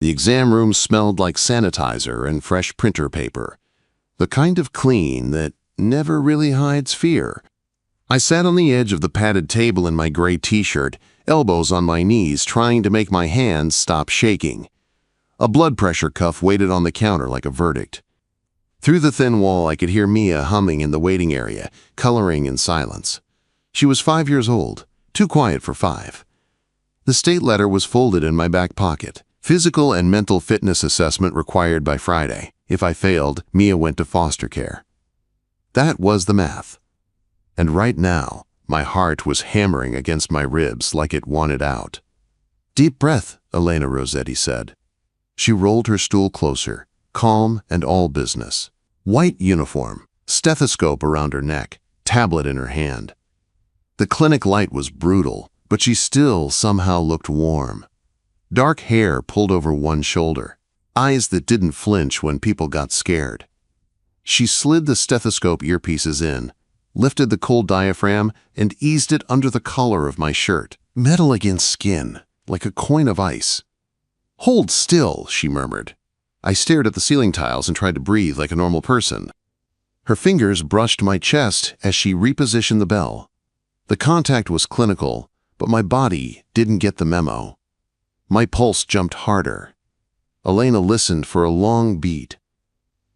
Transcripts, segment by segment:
The exam room smelled like sanitizer and fresh printer paper, the kind of clean that never really hides fear. I sat on the edge of the padded table in my gray t-shirt, elbows on my knees, trying to make my hands stop shaking. A blood pressure cuff waited on the counter like a verdict. Through the thin wall, I could hear Mia humming in the waiting area, coloring in silence. She was 5 years old, too quiet for 5. The state letter was folded in my back pocket. Physical and mental fitness assessment required by Friday. If I failed, Mia went to foster care. That was the math. And right now, my heart was hammering against my ribs like it wanted out. "Deep breath," Elena Rossetti said. She rolled her stool closer, calm and all business. White uniform, stethoscope around her neck, tablet in her hand. The clinic light was brutal, but she still somehow looked warm. Dark hair pulled over one shoulder, eyes that didn't flinch when people got scared. She slid the stethoscope earpieces in, lifted the cold diaphragm, and eased it under the collar of my shirt, metal against skin, like a coin of ice. "Hold still," she murmured. I stared at the ceiling tiles and tried to breathe like a normal person. Her fingers brushed my chest as she repositioned the bell. The contact was clinical, but my body didn't get the memo. My pulse jumped harder. Elena listened for a long beat.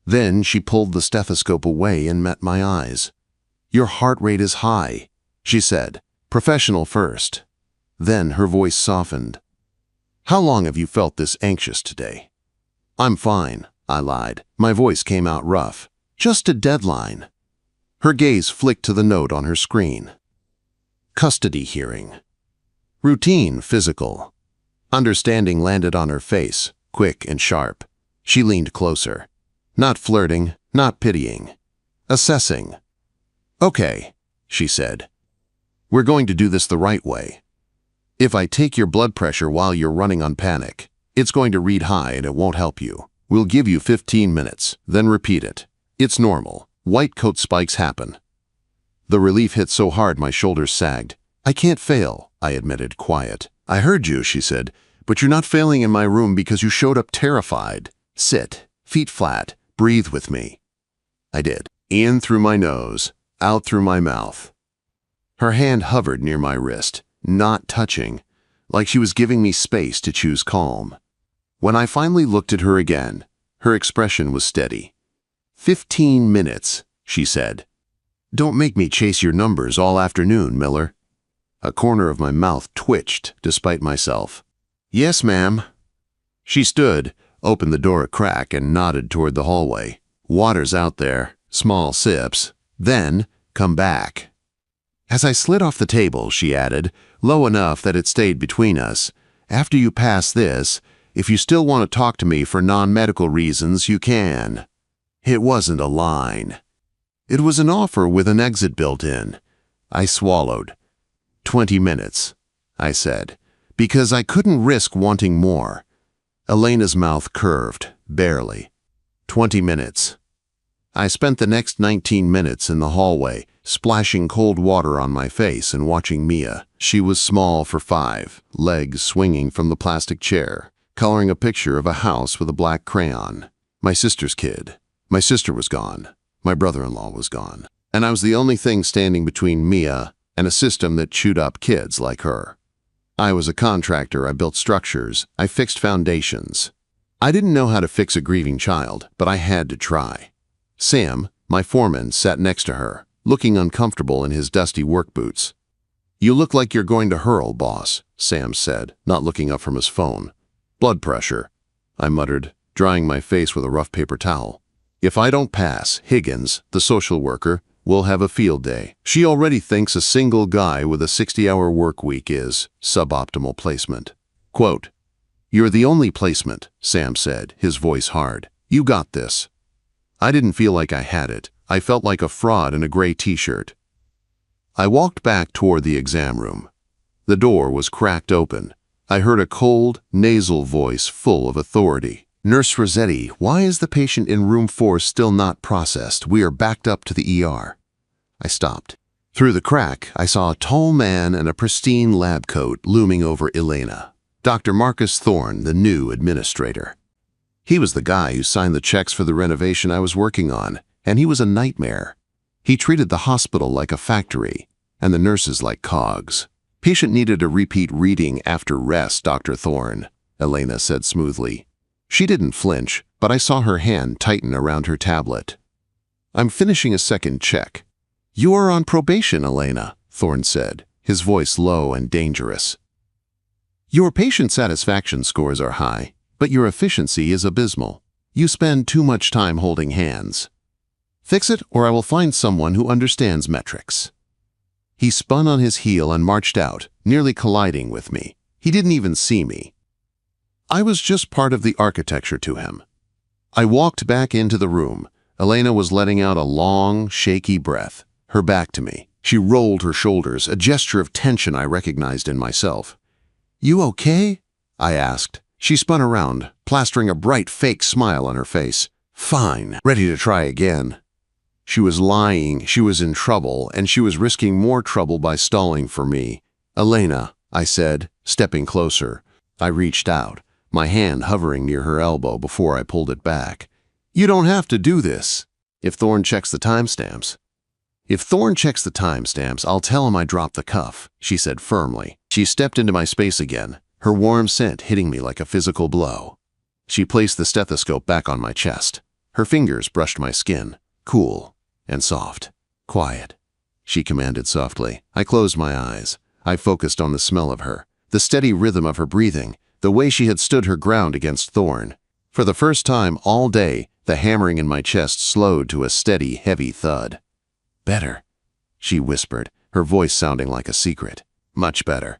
Then she pulled the stethoscope away and met my eyes. "Your heart rate is high," she said, professional first. Then her voice softened. "How long have you felt this anxious today?" "I'm fine," I lied. My voice came out rough. "Just a deadline." Her gaze flicked to the note on her screen. Custody hearing. Routine physical. Understanding landed on her face, quick and sharp. She leaned closer. Not flirting, not pitying. Assessing. "Okay," she said. "We're going to do this the right way. If I take your blood pressure while you're running on panic, it's going to read high and it won't help you. We'll give you 15 minutes, then repeat it. It's normal. White coat spikes happen." The relief hit so hard my shoulders sagged. "I can't fail," I admitted, quiet. "I heard you," she said, "but you're not failing in my room because you showed up terrified. Sit, feet flat, breathe with me." I did. In through my nose, out through my mouth. Her hand hovered near my wrist, not touching, like she was giving me space to choose calm. When I finally looked at her again, her expression was steady. 15 minutes, she said. "Don't make me chase your numbers all afternoon, Miller." A corner of my mouth twitched despite myself. "Yes, ma'am." She stood, opened the door a crack, and nodded toward the hallway. "Water's out there, small sips. Then, come back." As I slid off the table, she added, low enough that it stayed between us, "After you pass this, if you still want to talk to me for non-medical reasons, you can." It wasn't a line. It was an offer with an exit built in. I swallowed. 20 minutes, I said, because I couldn't risk wanting more. Elena's mouth curved, barely. 20 minutes. I spent the next 19 minutes in the hallway, splashing cold water on my face and watching Mia. She was small for 5, legs swinging from the plastic chair, coloring a picture of a house with a black crayon. My sister's kid. My sister was gone. My brother-in-law was gone. And I was the only thing standing between Mia and a system that chewed up kids like her. I was a contractor. I built structures. I fixed foundations. I didn't know how to fix a grieving child, but I had to try. Sam, my foreman, sat next to her, looking uncomfortable in his dusty work boots. "You look like you're going to hurl, boss," Sam said, not looking up from his phone. "Blood pressure," I muttered, drying my face with a rough paper towel. "If I don't pass, Higgins, the social worker, will have a field day. She already thinks a single guy with a 60-hour work week is suboptimal placement." Quote, "You're the only placement," Sam said, his voice hard. "You got this." I didn't feel like I had it. I felt like a fraud in a gray t-shirt. I walked back toward the exam room. The door was cracked open. I heard a cold, nasal voice full of authority. "Nurse Rossetti, why is the patient in room 4 still not processed? We are backed up to the ER." I stopped. Through the crack, I saw a tall man in a pristine lab coat looming over Elena. Dr. Marcus Thorne, the new administrator. He was the guy who signed the checks for the renovation I was working on, and he was a nightmare. He treated the hospital like a factory, and the nurses like cogs. Patient needed a repeat reading after rest, Dr. Thorne, Elena said smoothly. She didn't flinch, but I saw her hand tighten around her tablet. I'm finishing a second check. You are on probation, Elena, Thorne said, his voice low and dangerous. Your patient satisfaction scores are high, but your efficiency is abysmal. You spend too much time holding hands. Fix it, or I will find someone who understands metrics. He spun on his heel and marched out, nearly colliding with me. He didn't even see me. I was just part of the architecture to him. I walked back into the room. Elena was letting out a long, shaky breath, her back to me. She rolled her shoulders, a gesture of tension I recognized in myself. You okay? I asked. She spun around, plastering a bright, fake smile on her face. Fine, ready to try again. She was lying, she was in trouble, and she was risking more trouble by stalling for me. Elena, I said, stepping closer. I reached out, my hand hovering near her elbow before I pulled it back. You don't have to do this. If Thorne checks the timestamps. If Thorne checks the timestamps, I'll tell him I dropped the cuff, she said firmly. She stepped into my space again, her warm scent hitting me like a physical blow. She placed the stethoscope back on my chest. Her fingers brushed my skin, cool and soft. Quiet, she commanded softly. I closed my eyes. I focused on the smell of her, the steady rhythm of her breathing, the way she had stood her ground against Thorne. For the first time all day, the hammering in my chest slowed to a steady, heavy thud. Better, she whispered, her voice sounding like a secret. Much better.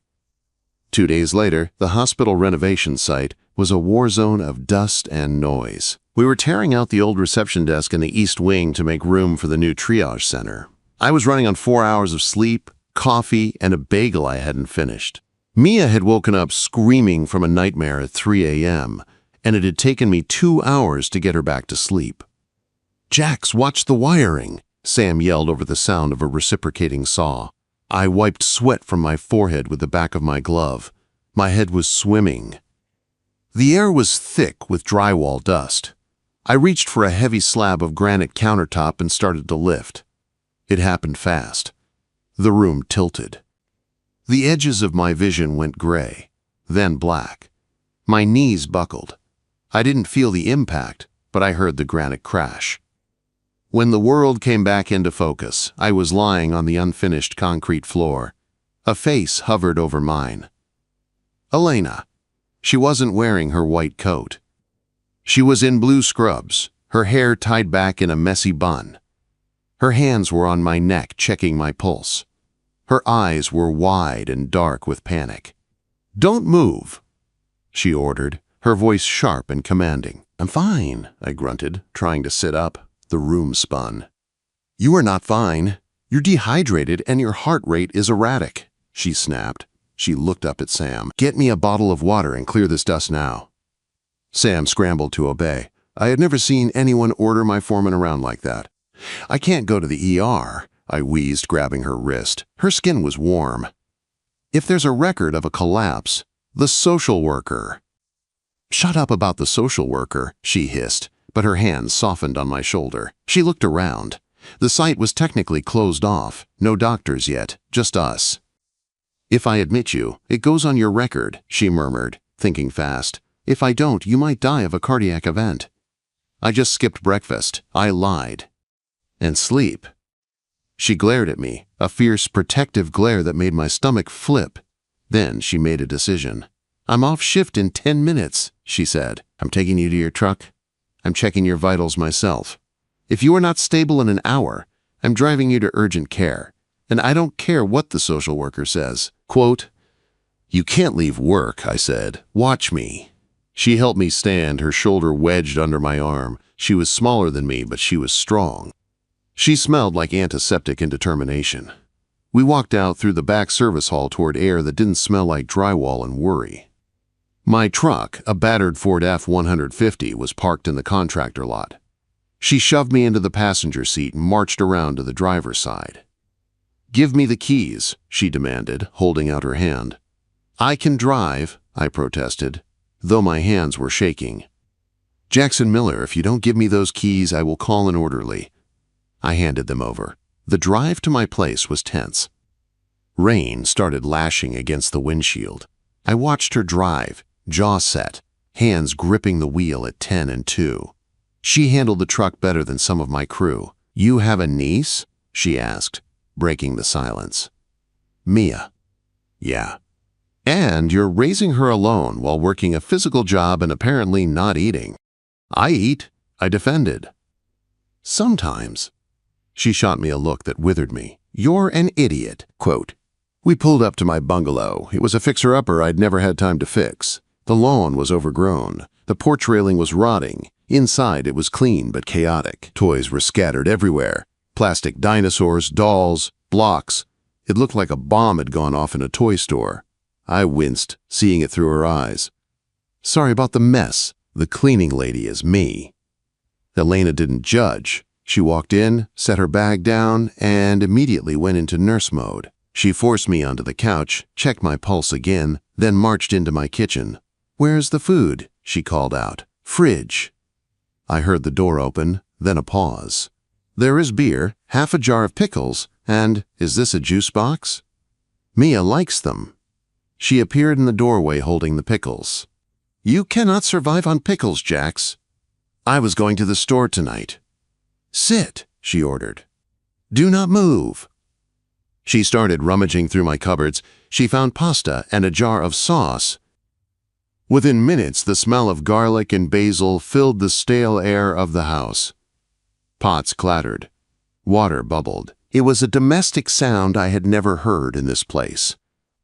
2 days later, the hospital renovation site was a war zone of dust and noise. We were tearing out the old reception desk in the east wing to make room for the new triage center. I was running on 4 hours of sleep, coffee, and a bagel I hadn't finished. Mia had woken up screaming from a nightmare at 3 a.m., and it had taken me 2 hours to get her back to sleep. Jax, watch the wiring, Sam yelled over the sound of a reciprocating saw. I wiped sweat from my forehead with the back of my glove. My head was swimming. The air was thick with drywall dust. I reached for a heavy slab of granite countertop and started to lift. It happened fast. The room tilted. The edges of my vision went gray, then black. My knees buckled. I didn't feel the impact, but I heard the granite crash. When the world came back into focus, I was lying on the unfinished concrete floor. A face hovered over mine. Elena. She wasn't wearing her white coat. She was in blue scrubs, her hair tied back in a messy bun. Her hands were on my neck, checking my pulse. Her eyes were wide and dark with panic. Don't move, she ordered, her voice sharp and commanding. I'm fine, I grunted, trying to sit up. The room spun. You are not fine. You're dehydrated and your heart rate is erratic, she snapped. She looked up at Sam. Get me a bottle of water and clear this dust now. Sam scrambled to obey. I had never seen anyone order my foreman around like that. I can't go to the ER, I wheezed, grabbing her wrist. Her skin was warm. If there's a record of a collapse, the social worker. Shut up about the social worker, she hissed, but her hand softened on my shoulder. She looked around. The site was technically closed off. No doctors yet, just us. If I admit you, it goes on your record, she murmured, thinking fast. If I don't, you might die of a cardiac event. I just skipped breakfast. I lied. And sleep. She glared at me, a fierce, protective glare that made my stomach flip. Then she made a decision. I'm off shift in 10 minutes, she said. I'm taking you to your truck. I'm checking your vitals myself. If you are not stable in an hour, I'm driving you to urgent care. And I don't care what the social worker says. Quote, you can't leave work, I said. Watch me. She helped me stand, her shoulder wedged under my arm. She was smaller than me, but she was strong. She smelled like antiseptic and determination. We walked out through the back service hall toward air that didn't smell like drywall and worry. My truck, a battered Ford F-150, was parked in the contractor lot. She shoved me into the passenger seat and marched around to the driver's side. Give me the keys, she demanded, holding out her hand. I can drive, I protested, though my hands were shaking. "Jackson Miller, if you don't give me those keys, I will call an orderly." I handed them over. The drive to my place was tense. Rain started lashing against the windshield. I watched her drive, jaw set, hands gripping the wheel at 10 and 2. She handled the truck better than some of my crew. "You have a niece?" she asked, breaking the silence. "Mia." "Yeah. And you're raising her alone while working a physical job and apparently not eating." "I eat," I defended. "Sometimes." She shot me a look that withered me. "You're an idiot." Quote, "We pulled up to my bungalow. It was a fixer-upper I'd never had time to fix. The lawn was overgrown. The porch railing was rotting. Inside it was clean but chaotic. Toys were scattered everywhere. Plastic dinosaurs, dolls, blocks. It looked like a bomb had gone off in a toy store." I winced, seeing it through her eyes. "Sorry about the mess. The cleaning lady is me." Elena didn't judge. She walked in, set her bag down, and immediately went into nurse mode. She forced me onto the couch, checked my pulse again, then marched into my kitchen. "Where's the food?" she called out. "Fridge." I heard the door open, then a pause. "There is beer, half a jar of pickles, and is this a juice box?" "Mia likes them." She appeared in the doorway holding the pickles. "You cannot survive on pickles, Jax." "I was going to the store tonight." "Sit," she ordered. "Do not move." She started rummaging through my cupboards. She found pasta and a jar of sauce. Within minutes, the smell of garlic and basil filled the stale air of the house. Pots clattered. Water bubbled. It was a domestic sound I had never heard in this place.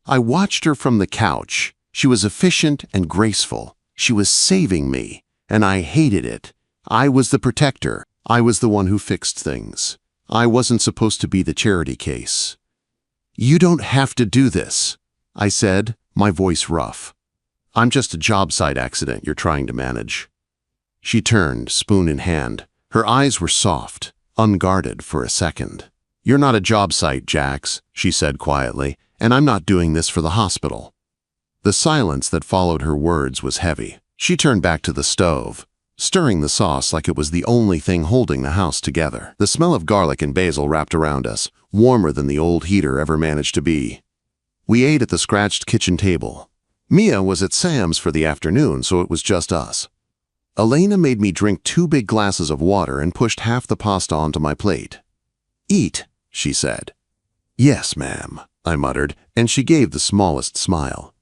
I watched her from the couch. She was efficient and graceful. She was saving me, and I hated it. I was the protector. I was the one who fixed things. I wasn't supposed to be the charity case. "You don't have to do this," I said, my voice rough. "I'm just a job site accident you're trying to manage." She turned, spoon in hand. Her eyes were soft, unguarded for a second. "You're not a job site, Jax," she said quietly, "and I'm not doing this for the hospital." The silence that followed her words was heavy. She turned back to the stove, stirring the sauce like it was the only thing holding the house together. The smell of garlic and basil wrapped around us, warmer than the old heater ever managed to be. We ate at the scratched kitchen table. Mia was at Sam's for the afternoon, so it was just us. Elena made me drink 2 big glasses of water and pushed half the pasta onto my plate. "Eat," she said. "Yes, ma'am," I muttered, and she gave the smallest smile.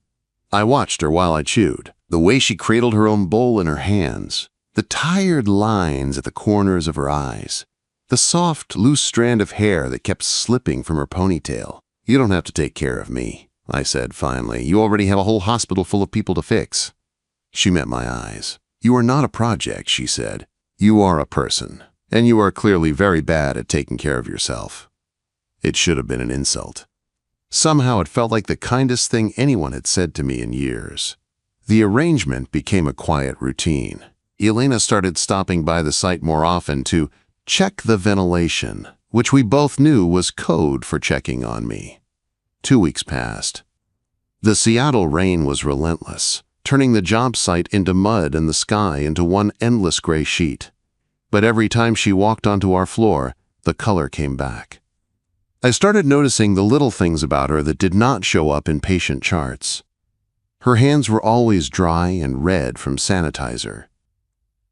I watched her while I chewed, the way she cradled her own bowl in her hands, the tired lines at the corners of her eyes, the soft, loose strand of hair that kept slipping from her ponytail. "You don't have to take care of me," I said finally. "You already have a whole hospital full of people to fix." She met my eyes. "You are not a project," she said. "You are a person, and you are clearly very bad at taking care of yourself." It should have been an insult. Somehow it felt like the kindest thing anyone had said to me in years. The arrangement became a quiet routine. Elena started stopping by the site more often to check the ventilation, which we both knew was code for checking on me. 2 weeks passed. The Seattle rain was relentless, turning the job site into mud and the sky into one endless gray sheet. But every time she walked onto our floor, the color came back. I started noticing the little things about her that did not show up in patient charts. Her hands were always dry and red from sanitizer.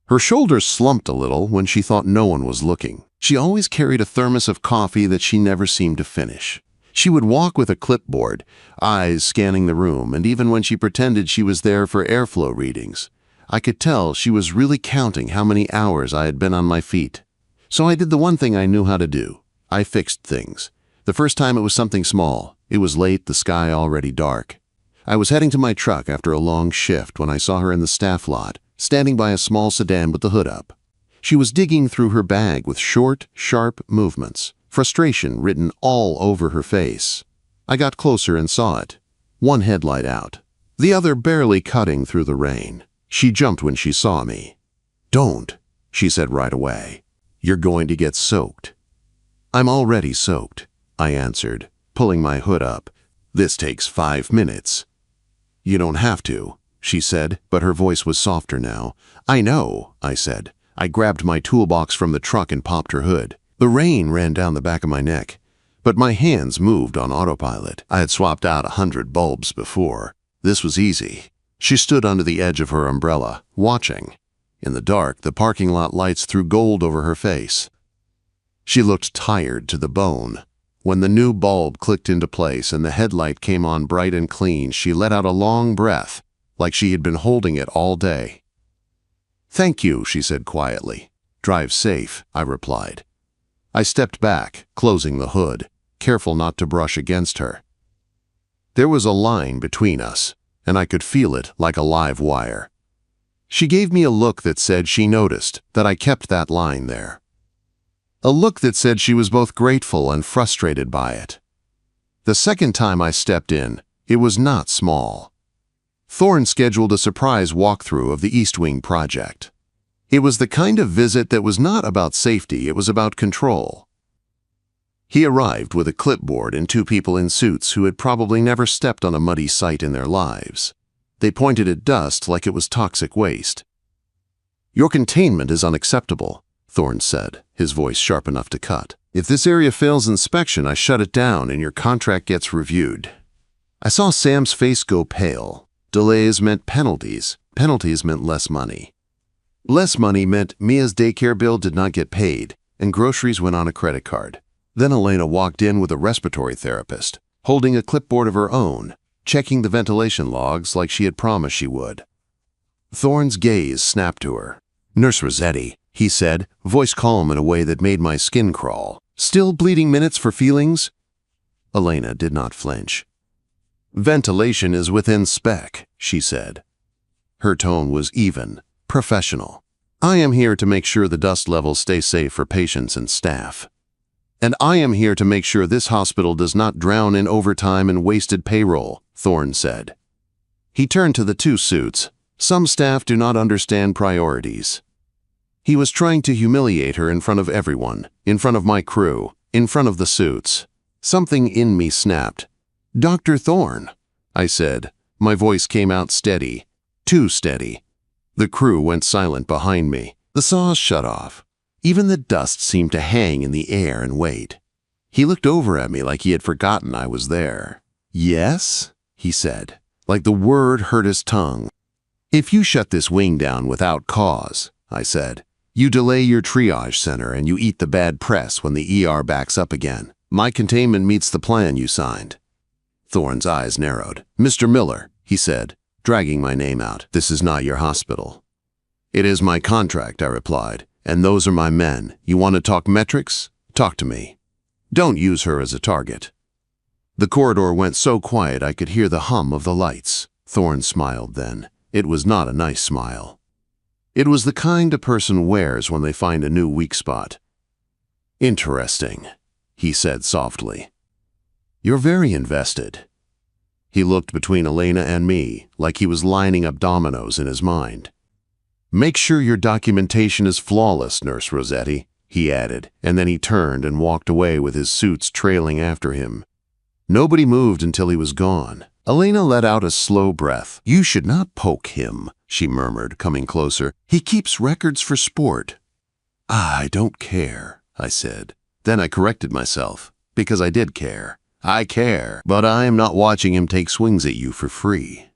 Her shoulders slumped a little when she thought no one was looking. She always carried a thermos of coffee that she never seemed to finish. She would walk with a clipboard, eyes scanning the room, and even when she pretended she was there for airflow readings, I could tell she was really counting how many hours I had been on my feet. So I did the one thing I knew how to do. I fixed things. The first time it was something small. It was late, the sky already dark. I was heading to my truck after a long shift when I saw her in the staff lot, standing by a small sedan with the hood up. She was digging through her bag with short, sharp movements, frustration written all over her face. I got closer and saw it. One headlight out, the other barely cutting through the rain. She jumped when she saw me. "Don't," she said right away. "You're going to get soaked." "I'm already soaked," I answered, pulling my hood up. "This takes 5 minutes." You don't have to, she said, but her voice was softer now. I know, I said. I grabbed my toolbox from the truck and popped her hood. The rain ran down the back of my neck, but my hands moved on autopilot. I had swapped out 100 bulbs before. This was easy. She stood under the edge of her umbrella, watching. In the dark, the parking lot lights threw gold over her face. She looked tired to the bone. When the new bulb clicked into place and the headlight came on bright and clean, she let out a long breath, like she had been holding it all day. Thank you, she said quietly. Drive safe, I replied. I stepped back, closing the hood, careful not to brush against her. There was a line between us, and I could feel it like a live wire. She gave me a look that said she noticed that I kept that line there. A look that said she was both grateful and frustrated by it. The second time I stepped in, it was not small. Thorne scheduled a surprise walkthrough of the East Wing project. It was the kind of visit that was not about safety, it was about control. He arrived with a clipboard and 2 people in suits who had probably never stepped on a muddy site in their lives. They pointed at dust like it was toxic waste. Your containment is unacceptable, Thorne said, his voice sharp enough to cut. If this area fails inspection, I shut it down and your contract gets reviewed. I saw Sam's face go pale. Delays meant penalties. Penalties meant less money. Less money meant Mia's daycare bill did not get paid, and groceries went on a credit card. Then Elena walked in with a respiratory therapist, holding a clipboard of her own, checking the ventilation logs like she had promised she would. Thorne's gaze snapped to her. Nurse Rossetti, he said, voice calm in a way that made my skin crawl. Still bleeding minutes for feelings? Elena did not flinch. Ventilation is within spec, she said. Her tone was even, professional. I am here to make sure the dust levels stay safe for patients and staff. And I am here to make sure this hospital does not drown in overtime and wasted payroll, Thorne said. He turned to the 2 suits. Some staff do not understand priorities. He was trying to humiliate her in front of everyone, in front of my crew, in front of the suits. Something in me snapped. Dr. Thorne, I said. My voice came out steady, too steady. The crew went silent behind me. The saws shut off. Even the dust seemed to hang in the air and wait. He looked over at me like he had forgotten I was there. Yes, he said, like the word hurt his tongue. If you shut this wing down without cause, I said, you delay your triage center and you eat the bad press when the ER backs up again. My containment meets the plan you signed. Thorne's eyes narrowed. Mr. Miller, he said, dragging my name out. This is not your hospital. It is my contract, I replied, and those are my men. You want to talk metrics? Talk to me. Don't use her as a target. The corridor went so quiet I could hear the hum of the lights. Thorne smiled then. It was not a nice smile. It was the kind a person wears when they find a new weak spot. Interesting, he said softly. You're very invested. He looked between Elena and me, like he was lining up dominoes in his mind. Make sure your documentation is flawless, Nurse Rossetti, he added, and then he turned and walked away with his suits trailing after him. Nobody moved until he was gone. Elena let out a slow breath. You should not poke him, she murmured, coming closer. He keeps records for sport. I don't care, I said. Then I corrected myself, because I did care. I care, but I am not watching him take swings at you for free.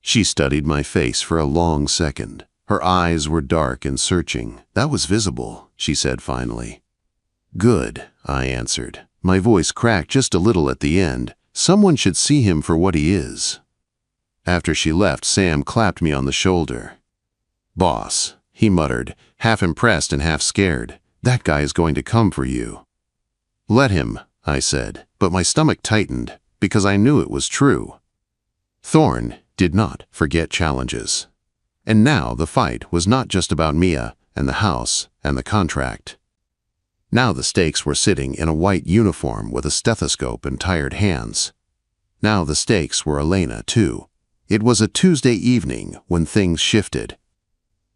She studied my face for a long second. Her eyes were dark and searching. That was visible, she said finally. Good, I answered. My voice cracked just a little at the end. Someone should see him for what he is. After she left, Sam clapped me on the shoulder. Boss, he muttered, half impressed and half scared. That guy is going to come for you. Let him, I said, but my stomach tightened because I knew it was true. Thorne did not forget challenges. And now the fight was not just about Mia and the house and the contract. Now the stakes were sitting in a white uniform with a stethoscope and tired hands. Now the stakes were Elena, too. It was a Tuesday evening when things shifted.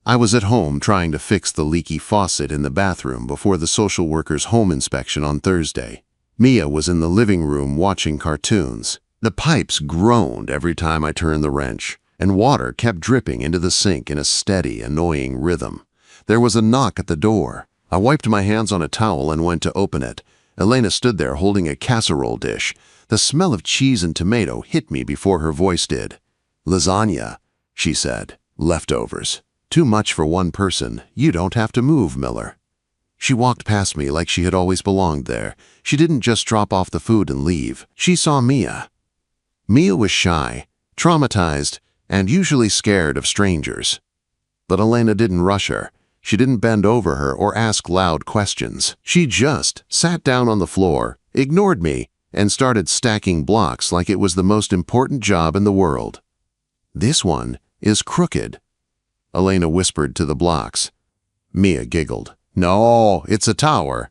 I was at home trying to fix the leaky faucet in the bathroom before the social worker's home inspection on Thursday. Mia was in the living room watching cartoons. The pipes groaned every time I turned the wrench, and water kept dripping into the sink in a steady, annoying rhythm. There was a knock at the door. I wiped my hands on a towel and went to open it. Elena stood there holding a casserole dish. The smell of cheese and tomato hit me before her voice did. "Lasagna," she said. "Leftovers. Too much for one person. You don't have to move, Miller." She walked past me like she had always belonged there. She didn't just drop off the food and leave. She saw Mia. Mia was shy, traumatized, and usually scared of strangers. But Elena didn't rush her. She didn't bend over her or ask loud questions. She just sat down on the floor, ignored me, and started stacking blocks like it was the most important job in the world. "This one is crooked," Elena whispered to the blocks. Mia giggled. "No, it's a tower."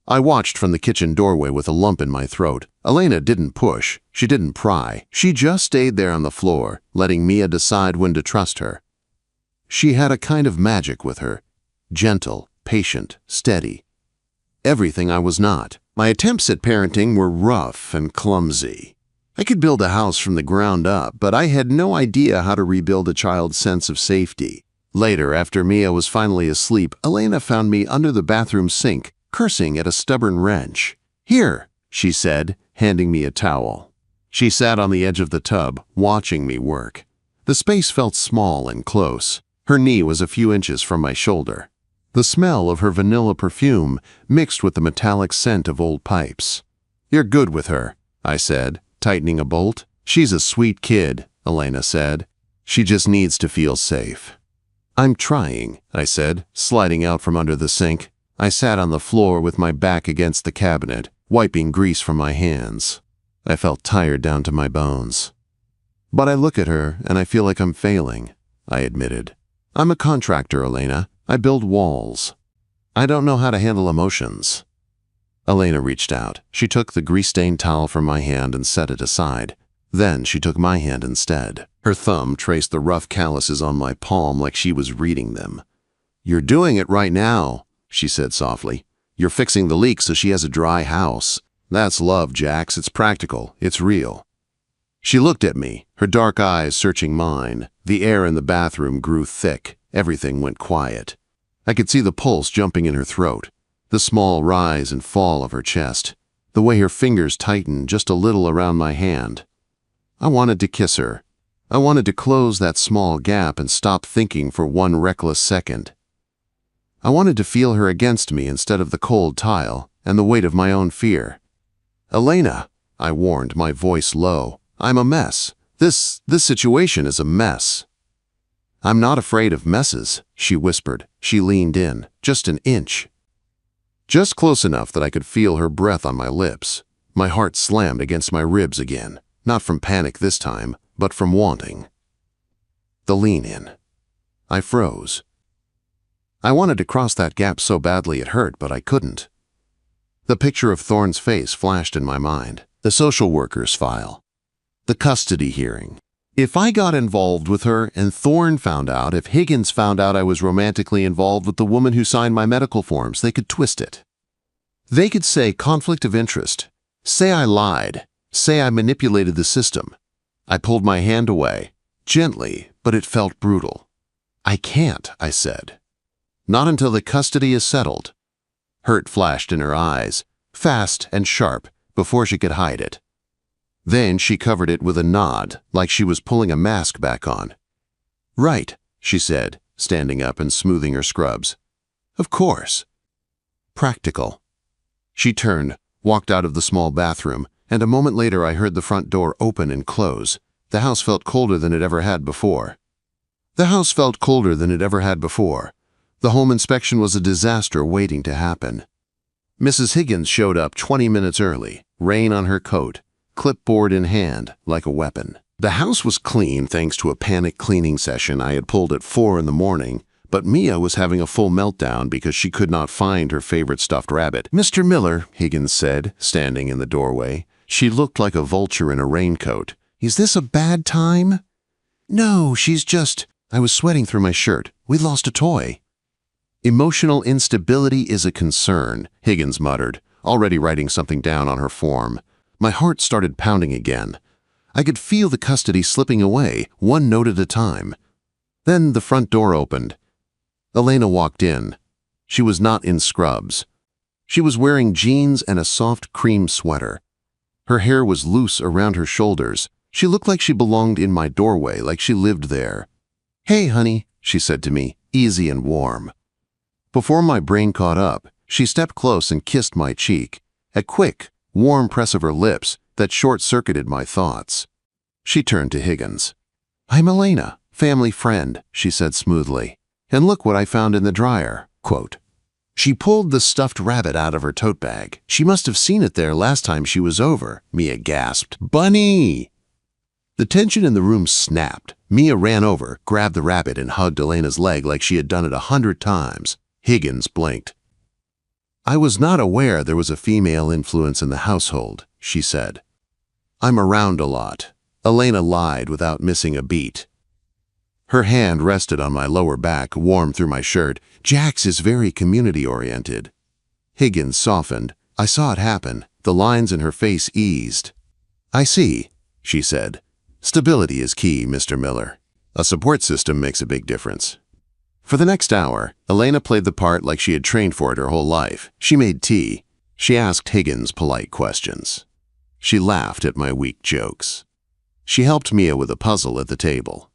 I watched from the kitchen doorway with a lump in my throat. Elena didn't push. She didn't pry. She just stayed there on the floor, letting Mia decide when to trust her. She had a kind of magic with her. Gentle, patient, steady. Everything I was not. My attempts at parenting were rough and clumsy. I could build a house from the ground up, but I had no idea how to rebuild a child's sense of safety. Later, after Mia was finally asleep, Elena found me under the bathroom sink, cursing at a stubborn wrench. "Here," she said, handing me a towel. She sat on the edge of the tub, watching me work. The space felt small and close. Her knee was a few inches from my shoulder. The smell of her vanilla perfume mixed with the metallic scent of old pipes. "You're good with her," I said, tightening a bolt. "She's a sweet kid," Elena said. "She just needs to feel safe." "I'm trying," I said, sliding out from under the sink. I sat on the floor with my back against the cabinet, wiping grease from my hands. I felt tired down to my bones. "But I look at her and I feel like I'm failing," I admitted. "I'm a contractor, Elena. I build walls. I don't know how to handle emotions." Elena reached out. She took the grease-stained towel from my hand and set it aside. Then she took my hand instead. Her thumb traced the rough calluses on my palm like she was reading them. "You're doing it right now," she said softly. "You're fixing the leak so she has a dry house. That's love, Jax. It's practical. It's real." She looked at me, her dark eyes searching mine. The air in the bathroom grew thick. Everything went quiet. I could see the pulse jumping in her throat, the small rise and fall of her chest, the way her fingers tightened just a little around my hand. I wanted to kiss her. I wanted to close that small gap and stop thinking for one reckless second. I wanted to feel her against me instead of the cold tile and the weight of my own fear. "Elena," I warned, my voice low, "I'm a mess. This situation is a mess." "I'm not afraid of messes," she whispered. She leaned in, just an inch. Just close enough that I could feel her breath on my lips. My heart slammed against my ribs again, not from panic this time, but from wanting. The lean in. I froze. I wanted to cross that gap so badly it hurt, but I couldn't. The picture of Thorne's face flashed in my mind. The social worker's file. The custody hearing. If I got involved with her and Thorne found out, if Higgins found out I was romantically involved with the woman who signed my medical forms, they could twist it. They could say conflict of interest, say I lied, say I manipulated the system. I pulled my hand away, gently, but it felt brutal. "I can't," I said. "Not until the custody is settled." Hurt flashed in her eyes, fast and sharp, before she could hide it. Then she covered it with a nod, like she was pulling a mask back on. "Right," she said, standing up and smoothing her scrubs. "Of course." Practical. She turned, walked out of the small bathroom, and a moment later I heard the front door open and close. The house felt colder than it ever had before. The house felt colder than it ever had before. The home inspection was a disaster waiting to happen. Mrs. Higgins showed up 20 minutes early, rain on her coat, clipboard in hand, like a weapon. The house was clean thanks to a panic cleaning session I had pulled at 4 in the morning, but Mia was having a full meltdown because she could not find her favorite stuffed rabbit. "Mr. Miller," Higgins said, standing in the doorway. She looked like a vulture in a raincoat. "Is this a bad time?" "No, she's just—" I was sweating through my shirt. "We lost a toy." "Emotional instability is a concern," Higgins muttered, already writing something down on her form. My heart started pounding again. I could feel the custody slipping away, one note at a time. Then the front door opened. Elena walked in. She was not in scrubs. She was wearing jeans and a soft cream sweater. Her hair was loose around her shoulders. She looked like she belonged in my doorway, like she lived there. "Hey, honey," she said to me, easy and warm. Before my brain caught up, she stepped close and kissed my cheek, a quick, warm press of her lips that short-circuited my thoughts. She turned to Higgins. "I'm Elena, family friend," she said smoothly. "And look what I found in the dryer." Quote. She pulled the stuffed rabbit out of her tote bag. "She must have seen it there last time she was over," Mia gasped. "Bunny!" The tension in the room snapped. Mia ran over, grabbed the rabbit, and hugged Elena's leg like she had done it 100 times. Higgins blinked. "I was not aware there was a female influence in the household," she said. "I'm around a lot." Elena lied without missing a beat. Her hand rested on my lower back, warm through my shirt. "Jax is very community-oriented." Higgins softened. I saw it happen. The lines in her face eased. "I see," she said. "Stability is key, Mr. Miller. A support system makes a big difference." For the next hour, Elena played the part like she had trained for it her whole life. She made tea. She asked Higgins polite questions. She laughed at my weak jokes. She helped Mia with a puzzle at the table.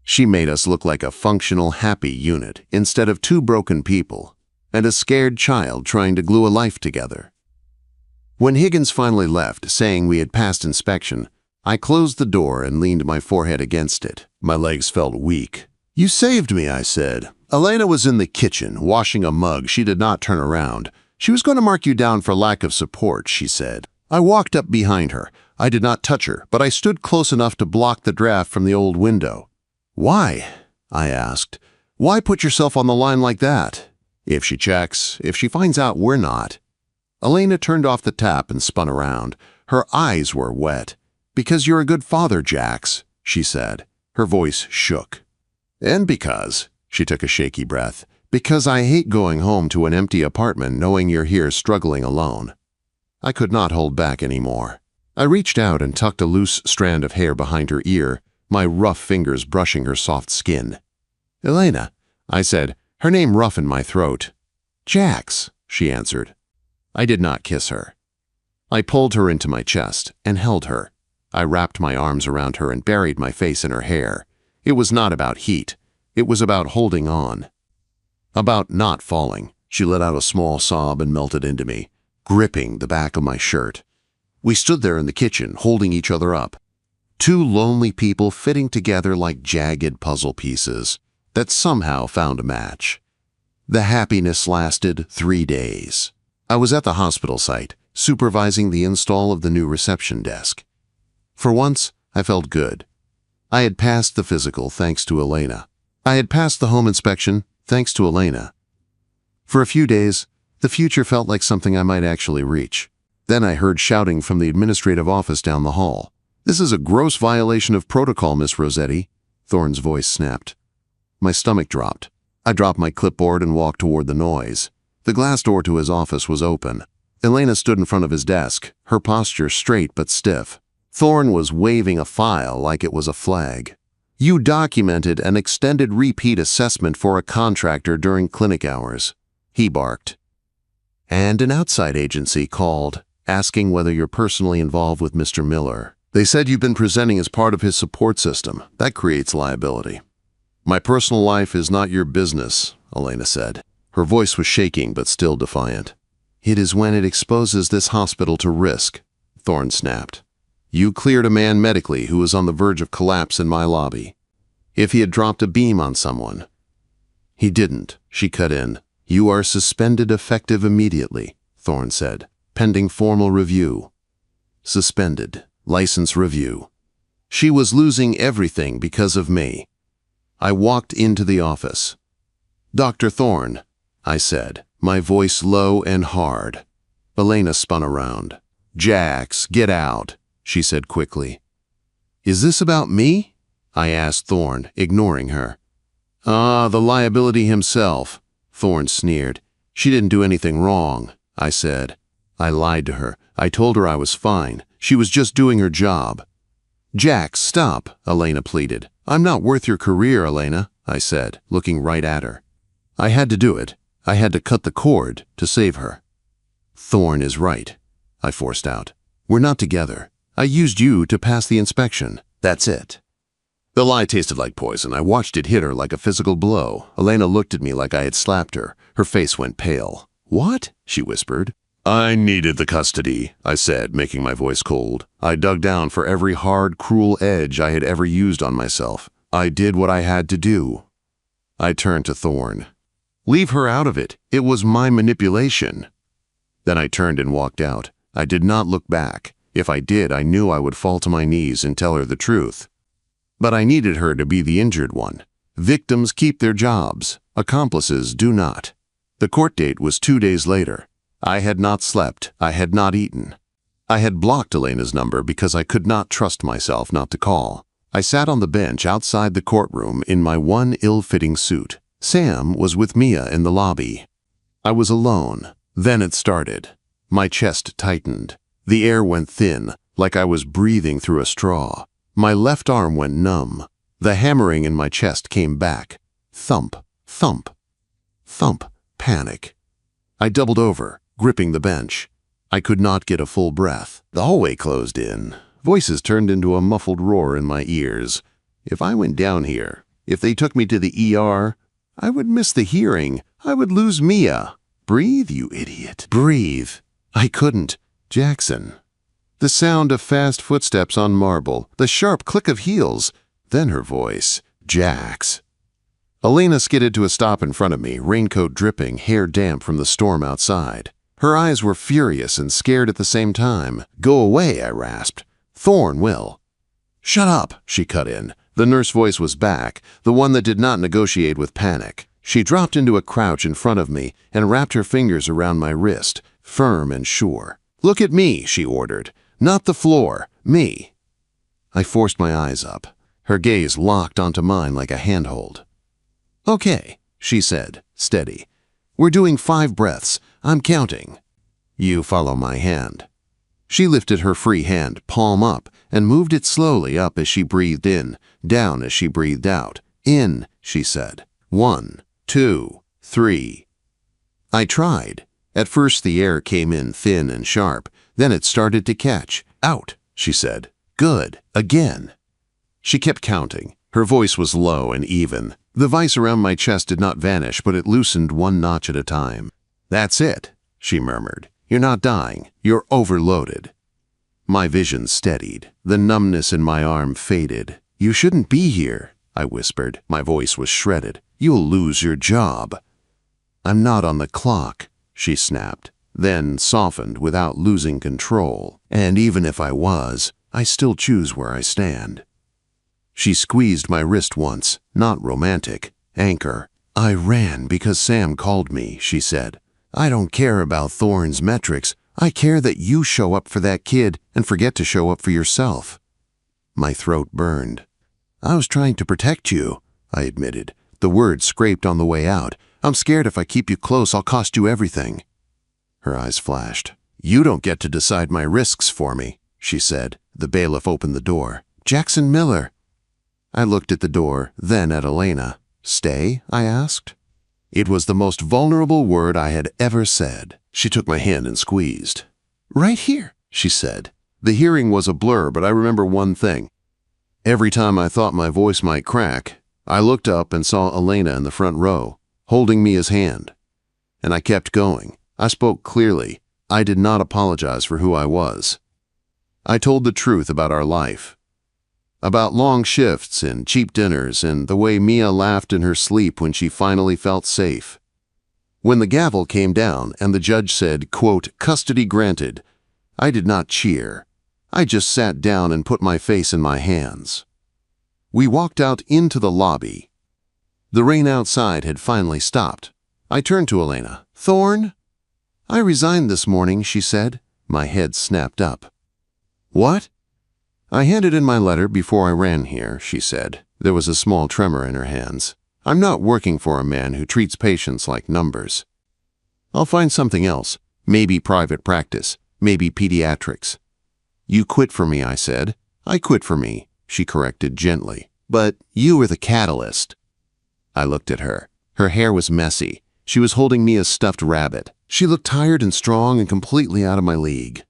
She made us look like a functional, happy unit instead of two broken people and a scared child trying to glue a life together. When Higgins finally left, saying we had passed inspection, I closed the door and leaned my forehead against it. My legs felt weak. "You saved me," I said. "Elena was in the kitchen, washing a mug. She did not turn around. She was going to mark you down for lack of support," she said. I walked up behind her. I did not touch her, but I stood close enough to block the draft from the old window. "Why?" I asked. "Why put yourself on the line like that? If she checks, if she finds out we're not." Elena turned off the tap and spun around. Her eyes were wet. "Because you're a good father, Jax," she said. Her voice shook. "And because," she took a shaky breath, "because I hate going home to an empty apartment knowing you're here struggling alone." I could not hold back anymore. I reached out and tucked a loose strand of hair behind her ear, my rough fingers brushing her soft skin. "Elena," I said, her name rough in my throat. "Jax," she answered. I did not kiss her. I pulled her into my chest and held her. I wrapped my arms around her and buried my face in her hair. It was not about heat. It was about holding on. About not falling. She let out a small sob and melted into me, gripping the back of my shirt. We stood there in the kitchen, holding each other up. Two lonely people fitting together like jagged puzzle pieces that somehow found a match. The happiness lasted 3 days. I was at the hospital site, supervising the install of the new reception desk. For once, I felt good. I had passed the physical thanks to Elena. I had passed the home inspection thanks to Elena. For a few days, the future felt like something I might actually reach. Then I heard shouting from the administrative office down the hall. "This is a gross violation of protocol, Miss Rossetti," Thorne's voice snapped. My stomach dropped. I dropped my clipboard and walked toward the noise. The glass door to his office was open. Elena stood in front of his desk, her posture straight but stiff. Thorne was waving a file like it was a flag. "You documented an extended repeat assessment for a contractor during clinic hours," he barked. "And an outside agency called, asking whether you're personally involved with Mr. Miller. They said you've been presenting as part of his support system. That creates liability." "My personal life is not your business," Elena said. Her voice was shaking but still defiant. "It is when it exposes this hospital to risk," Thorne snapped. "You cleared a man medically who was on the verge of collapse in my lobby. If he had dropped a beam on someone." "He didn't," she cut in. "You are suspended effective immediately," Thorne said, "pending formal review." Suspended. License review. She was losing everything because of me. I walked into the office. "Dr. Thorne," I said, my voice low and hard. Elena spun around. "Jax, get out," she said quickly. "Is this about me?" I asked Thorne, ignoring her. "Ah, the liability himself," Thorne sneered. "She didn't do anything wrong," I said. I lied to her. I told her I was fine. She was just doing her job. Jax, stop, Elena pleaded. I'm not worth your career, Elena, I said, looking right at her. I had to do it. I had to cut the cord to save her. Thorn is right, I forced out. We're not together. I used you to pass the inspection. That's it. The lie tasted like poison. I watched it hit her like a physical blow. Elena looked at me like I had slapped her. Her face went pale. What? She whispered. I needed the custody, I said, making my voice cold. I dug down for every hard, cruel edge I had ever used on myself. I did what I had to do. I turned to Thorn. Leave her out of it. It was my manipulation. Then I turned and walked out. I did not look back. If I did, I knew I would fall to my knees and tell her the truth. But I needed her to be the injured one. Victims keep their jobs. Accomplices do not. The court date was 2 days later. I had not slept. I had not eaten. I had blocked Elena's number because I could not trust myself not to call. I sat on the bench outside the courtroom in my one ill-fitting suit. Sam was with Mia in the lobby. I was alone. Then it started. My chest tightened. The air went thin, like I was breathing through a straw. My left arm went numb. The hammering in my chest came back. Thump, thump, thump, panic. I doubled over, gripping the bench. I could not get a full breath. The hallway closed in. Voices turned into a muffled roar in my ears. If I went down here, if they took me to the ER, I would miss the hearing. I would lose Mia. Breathe, you idiot. Breathe. I couldn't. Jackson. The sound of fast footsteps on marble, the sharp click of heels, then her voice. Jax. Elena skidded to a stop in front of me, raincoat dripping, hair damp from the storm outside. Her eyes were furious and scared at the same time. Go away, I rasped. Thorn will. Shut up, she cut in. The nurse voice was back, the one that did not negotiate with panic. She dropped into a crouch in front of me and wrapped her fingers around my wrist, firm and sure. Look at me, she ordered. Not the floor, me. I forced my eyes up. Her gaze locked onto mine like a handhold. Okay, she said, steady. We're doing 5 breaths. I'm counting. You follow my hand. She lifted her free hand, palm up, and moved it slowly up as she breathed in, down as she breathed out. In, she said. 1, 2, 3. I tried. At first the air came in thin and sharp. Then it started to catch. Out, she said. Good. Again. She kept counting. Her voice was low and even. The vice around my chest did not vanish, but it loosened 1 notch at a time. That's it, she murmured. You're not dying. You're overloaded. My vision steadied. The numbness in my arm faded. You shouldn't be here, I whispered. My voice was shredded. You'll lose your job. I'm not on the clock, she snapped, then softened without losing control. And even if I was, I still choose where I stand. She squeezed my wrist once, not romantic. Anchor. I ran because Sam called me, she said. I don't care about Thorn's metrics. I care that you show up for that kid and forget to show up for yourself. My throat burned. I was trying to protect you, I admitted. The words scraped on the way out. I'm scared if I keep you close, I'll cost you everything. Her eyes flashed. You don't get to decide my risks for me, she said. The bailiff opened the door. Jackson Miller. I looked at the door, then at Elena. Stay? I asked. It was the most vulnerable word I had ever said. She took my hand and squeezed. Right here, she said. The hearing was a blur, but I remember one thing. Every time I thought my voice might crack, I looked up and saw Elena in the front row, holding Mia's hand. And I kept going. I spoke clearly. I did not apologize for who I was. I told the truth about our life. About long shifts and cheap dinners and the way Mia laughed in her sleep when she finally felt safe. When the gavel came down and the judge said, quote, custody granted, I did not cheer. I just sat down and put my face in my hands. We walked out into the lobby. The rain outside had finally stopped. I turned to Elena. Thorn? I resigned this morning, she said. My head snapped up. What? I handed in my letter before I ran here, she said. There was a small tremor in her hands. I'm not working for a man who treats patients like numbers. I'll find something else. Maybe private practice. Maybe pediatrics. You quit for me, I said. I quit for me, she corrected gently. But you were the catalyst. I looked at her. Her hair was messy. She was holding Mia's stuffed rabbit. She looked tired and strong and completely out of my league.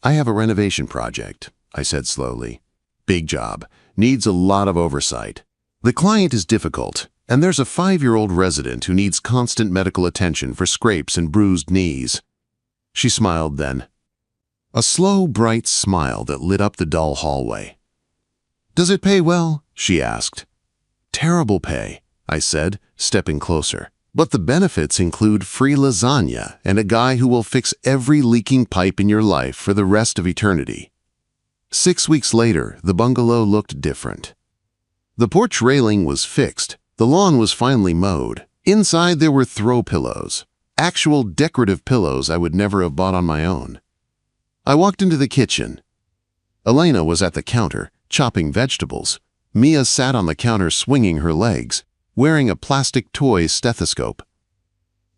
I have a renovation project, I said slowly. Big job. Needs a lot of oversight. The client is difficult, and there's a 5-year-old resident who needs constant medical attention for scrapes and bruised knees. She smiled then. A slow, bright smile that lit up the dull hallway. Does it pay well? She asked. Terrible pay, I said, stepping closer. But the benefits include free lasagna and a guy who will fix every leaking pipe in your life for the rest of eternity. 6 weeks later, the bungalow looked different. The porch railing was fixed. The lawn was finally mowed. Inside there were throw pillows. Actual decorative pillows I would never have bought on my own. I walked into the kitchen. Elena was at the counter, chopping vegetables. Mia sat on the counter swinging her legs, wearing a plastic toy stethoscope.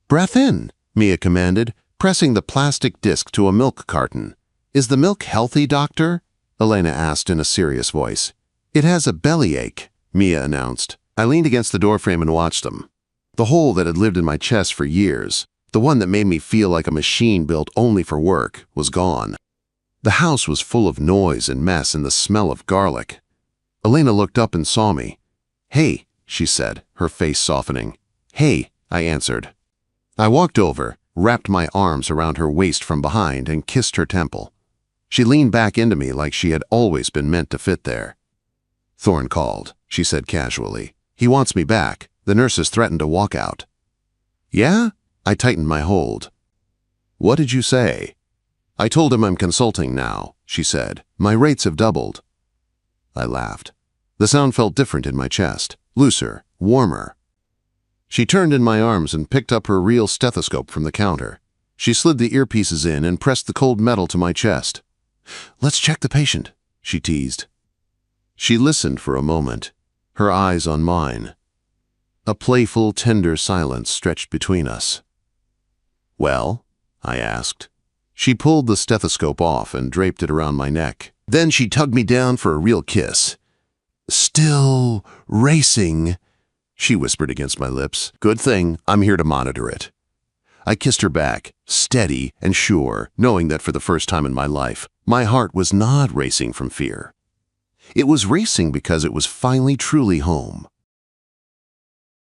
Breath in, Mia commanded, pressing the plastic disc to a milk carton. Is the milk healthy, doctor? Elena asked in a serious voice. It has a bellyache, Mia announced. I leaned against the doorframe and watched them. The hole that had lived in my chest for years, the one that made me feel like a machine built only for work, was gone. The house was full of noise and mess and the smell of garlic. Elena looked up and saw me. Hey, she said, her face softening. Hey, I answered. I walked over, wrapped my arms around her waist from behind, and kissed her temple. She leaned back into me like she had always been meant to fit there. Thorne called, she said casually. He wants me back. The nurses threatened to walk out. Yeah? I tightened my hold. What did you say? I told him I'm consulting now, she said. My rates have doubled. I laughed. The sound felt different in my chest, looser, warmer. She turned in my arms and picked up her real stethoscope from the counter. She slid the earpieces in and pressed the cold metal to my chest. Let's check the patient, she teased. She listened for a moment, her eyes on mine. A playful, tender silence stretched between us. Well? I asked. She pulled the stethoscope off and draped it around my neck. Then she tugged me down for a real kiss. Still racing, she whispered against my lips. Good thing, I'm here to monitor it. I kissed her back, steady and sure, knowing that for the first time in my life, my heart was not racing from fear. It was racing because it was finally truly home.